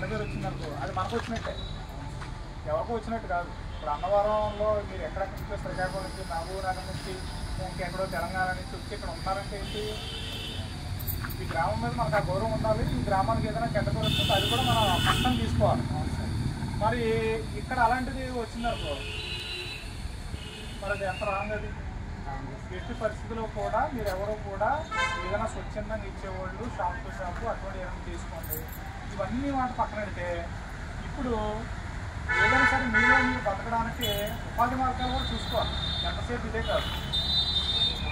చెడ్డ పేరు వచ్చిందనుకో అది మనకు వచ్చినట్టే, ఎవరికో వచ్చినట్టు కాదు. ఇప్పుడు అన్నవరంలో మీరు ఎక్కడెక్కడి నుంచో శ్రీకాకుళం నుంచి, మహబూబ్నగర్ నుంచి, ఇంకెక్కడో తెలంగాణ నుంచి వచ్చి ఇక్కడ ఉంటారంటే ఏంటి, ఈ గ్రామం మీద మనకు ఆ గౌరవం ఉండాలి. ఈ గ్రామానికి ఏదైనా చెడ్డ పేరు వస్తుంటే అది కూడా మనం కష్టం తీసుకోవాలి. మరి ఇక్కడ అలాంటిది వచ్చిందనుకో మరి అది ఎంత రాంగ్. అది ఎట్టి పరిస్థితుల్లో కూడా మీరు ఎవరు కూడా ఏదైనా స్వచ్ఛందంగా ఇచ్చేవాళ్ళు షాప్ టు షాపు అటువంటి ఏదైనా తీసుకోండి. ఇవన్నీ మాట పక్కన పెడితే ఇప్పుడు ఏదైనా సరే మీరు బతకడానికి ఉపాధి మార్గాలు కూడా చూసుకోవాలి. ఎంతసేపు ఇదే కాదు,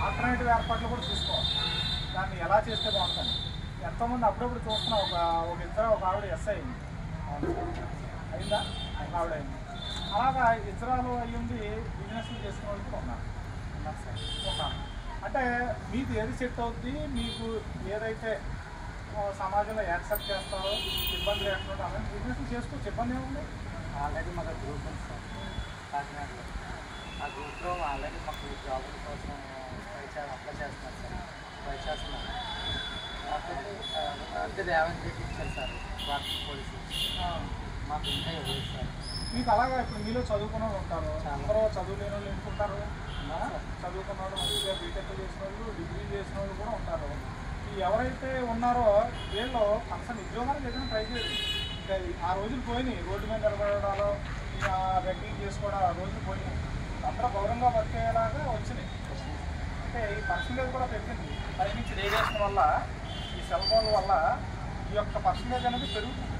ఆల్టర్నేటివ్ ఏర్పాట్లు కూడా చూసుకోవాలి. దాన్ని ఎలా చేస్తే బాగుంటుంది. ఎంతోమంది అప్పుడప్పుడు చూస్తున్నాం, ఒక ఆవిడ ఎస్ఐ అయింది, అయిందా, ఒక ఆవిడ అయింది. అలాగా ఇతరాలు అయ్యింది బిజినెస్లు చేసుకునే వాళ్ళు కూడా ఉన్నారు సార్. అంటే మీకు ఏది సెట్ అవుద్ది, మీకు ఏదైతే సమాజంలో యాక్సెప్ట్ చేస్తారో, ఇబ్బంది లేకుండా అలాంటి బిజినెస్లు చేసుకోవచ్చు, ఇబ్బంది ఏముంది. ఆల్రెడీ మాకు గ్రూప్ ఉంది సార్ కాకినాడలో. ఆ గ్రూప్లో ఆల్రెడీ మాకు జాబుల కోసం అప్లై చేస్తున్నారు సార్, ట్రై చేస్తున్నాను. అంటే రేవంత్ రెడ్డి ఇచ్చారు సార్ ట్రాఫిక్ పోలీసులు, మాకు ఇంకా ఇవ్వలేదు సార్. మీకు అలాగా ఇప్పుడు మీలో చదువుకున్న వాళ్ళు ఉంటారు, అందరూ చదువు లేని వాళ్ళు ఎందుకుంటారు, చదువుకున్న వాళ్ళు, మంచిగా బీటెక్ చేసిన వాళ్ళు, డిగ్రీ చేసిన వాళ్ళు కూడా ఉంటారు. ఈ ఎవరైతే ఉన్నారో వీళ్ళు కనీసం ఉద్యోగానికి ఏదైనా ట్రై చేయాలి. ఇంకా ఆ రోజులు పోయినాయి, రోడ్డు మీద నిలబడాలో బెగ్గింగ్ చేసుకోవడం ఆ రోజులు పోయినాయి. అందరూ గౌరవంగా బతికేలాగా వచ్చినాయి. అంటే ఈ పర్సంటేజ్ కూడా పెరిగింది. పైనుంచి రేడియేషన్ వల్ల, ఈ సెల్ ఫోన్ల వల్ల ఈ యొక్క పర్సంటేజ్ అనేది పెరుగుతుంది.